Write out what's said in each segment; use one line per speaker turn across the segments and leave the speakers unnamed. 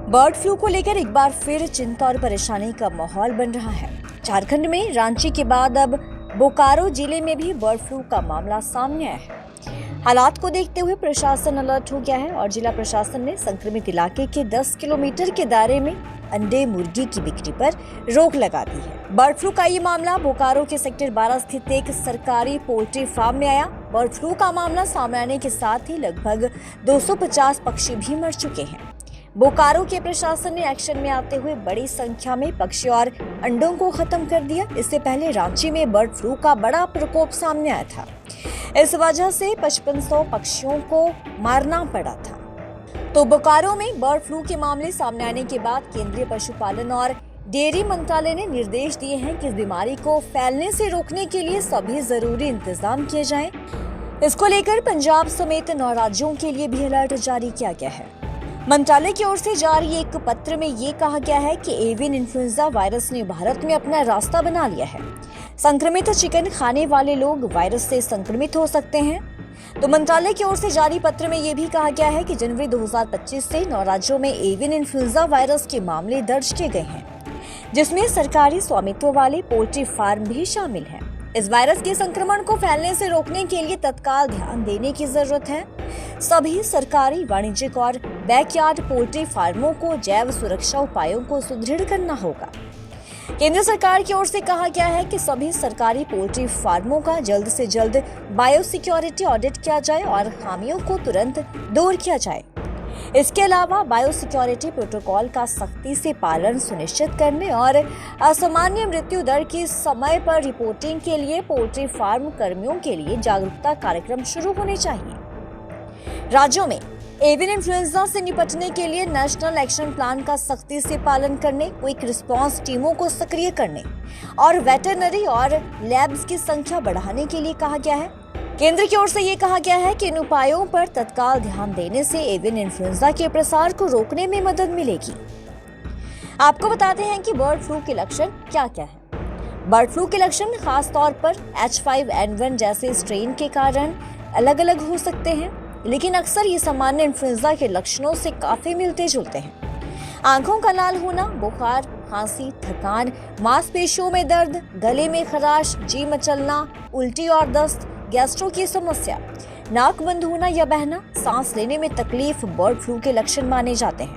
Bird flu को लेकर एक बार फिर चिंता और परेशानी का माहौल बन रहा है। झारखंड में रांची के बाद अब बोकारो जिले में भी बर्ड फ्लू का मामला सामने आया है। हालात को देखते हुए प्रशासन अलर्ट हो गया है और जिला प्रशासन ने संक्रमित इलाके के 10 किलोमीटर के दायरे में अंडे मुर्गी की बिक्री पर रोक लगा दी है। बर्ड फ्लू का ये मामला बोकारो के सेक्टर 12 स्थित एक सरकारी पोल्ट्री फार्म में आया। बर्ड फ्लू का मामला सामने आने के साथ ही लगभग 250 पक्षी भी मर चुके हैं। बोकारो के प्रशासन ने एक्शन में आते हुए बड़ी संख्या में पक्षी और अंडों को खत्म कर दिया। इससे पहले रांची में बर्ड फ्लू का बड़ा प्रकोप सामने आया था। इस वजह से 5500 पक्षियों को मारना पड़ा था। तो बोकारो में बर्ड फ्लू के मामले सामने आने के बाद केंद्रीय पशुपालन और डेयरी मंत्रालय ने निर्देश दिए हैं कि इस बीमारी को फैलने से रोकने के लिए सभी जरूरी इंतजाम किए जाएं। इसको लेकर पंजाब समेत 9 राज्यों के लिए भी अलर्ट जारी किया गया है। मंत्रालय की ओर से जारी एक पत्र में ये कहा गया है कि एवियन इन्फ्लुएंजा वायरस ने भारत में अपना रास्ता बना लिया है। संक्रमित चिकन खाने वाले लोग वायरस से संक्रमित हो सकते हैं। तो मंत्रालय की ओर से जारी पत्र में ये भी कहा गया है कि जनवरी 2025 से 9 राज्यों में एवियन इन्फ्लुएंजा वायरस के मामले दर्ज किए गए हैं, जिसमें सरकारी स्वामित्व वाले पोल्ट्री फार्म भी शामिल हैं। इस वायरस के संक्रमण को फैलने से रोकने के लिए तत्काल ध्यान देने की जरूरत है। सभी सरकारी, वाणिज्यिक और बैकयार्ड पोल्ट्री फार्मों को जैव सुरक्षा उपायों को सुदृढ़ करना होगा। केंद्र सरकार की ओर से कहा गया है कि सभी सरकारी पोल्ट्री फार्मों का जल्द से जल्द बायोसिक्योरिटी ऑडिट किया जाए और खामियों को तुरंत दूर किया जाए। इसके अलावा बायोसिक्योरिटी प्रोटोकॉल का सख्ती से पालन सुनिश्चित करने और असामान्य मृत्यु दर की समय पर रिपोर्टिंग के लिए पोल्ट्री फार्म कर्मियों के लिए जागरूकता कार्यक्रम शुरू होने चाहिए। राज्यों में एवियन इन्फ्लुएंजा से निपटने के लिए नेशनल एक्शन प्लान का सख्ती से पालन करने, क्विक रिस्पांस टीमों को सक्रिय करने और वेटरनरी और लैब्स की संख्या बढ़ाने के लिए कहा गया है। केंद्र की ओर से ये कहा गया है कि इन उपायों पर तत्काल ध्यान देने से एवियन इन्फ्लुएंजा के प्रसार को रोकने में मदद मिलेगी। आपको बताते हैं कि बर्ड फ्लू के लक्षण क्या-क्या हैं। बर्ड फ्लू के लक्षण खास तौर पर H5N1 जैसे स्ट्रेन के कारण अलग-अलग हो सकते हैं, लेकिन अक्सर ये सामान्य इन्फ्लुएंजा के लक्षणों से काफी मिलते जुलते हैं। आंखों का लाल होना, बुखार, खांसी, थकान, मांसपेशियों में दर्द, गले में खराश, जी मचलना, उल्टी और दस्त, गैस्ट्रो की समस्या, नाक बंद होना या बहना, सांस लेने में तकलीफ बर्ड फ्लू के लक्षण माने जाते हैं।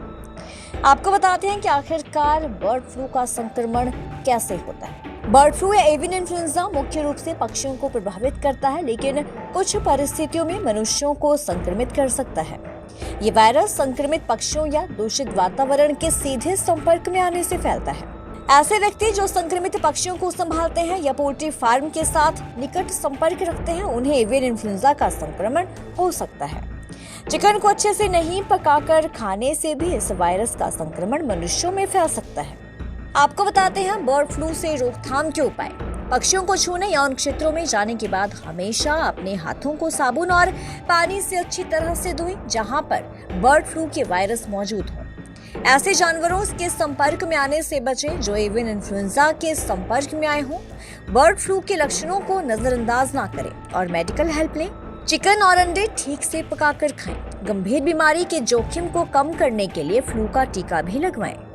आपको बताते हैं कि आखिरकार बर्ड फ्लू का संक्रमण कैसे होता है। बर्ड फ्लू या एवियन इन्फ्लुएंजा मुख्य रूप से पक्षियों को प्रभावित करता है, लेकिन कुछ परिस्थितियों में मनुष्यों को संक्रमित कर सकता है। ये वायरस संक्रमित पक्षियों या दूषित वातावरण के सीधे संपर्क में आने से फैलता है। ऐसे व्यक्ति जो संक्रमित पक्षियों को संभालते हैं या पोल्ट्री फार्म के साथ निकट संपर्क रखते हैं, उन्हें एवियन इन्फ्लुएंजा का संक्रमण हो सकता है। चिकन को अच्छे से नहीं पकाकर खाने से भी इस वायरस का संक्रमण मनुष्यों में फैल सकता है। आपको बताते हैं बर्ड फ्लू से रोकथाम के उपाय। पक्षियों को छूने या उन क्षेत्रों में जाने के बाद हमेशा अपने हाथों को साबुन और पानी से अच्छी तरह से धोएं जहां पर बर्ड फ्लू के वायरस मौजूद हो। ऐसे जानवरों के संपर्क में आने से बचें जो एवियन इन्फ्लुएंजा के संपर्क में आए हों। बर्ड फ्लू के लक्षणों को नजरअंदाज ना करें और मेडिकल हेल्प लें। चिकन और अंडे ठीक से पकाकर खाएं। गंभीर बीमारी के जोखिम को कम करने के लिए फ्लू का टीका भी लगवाएं।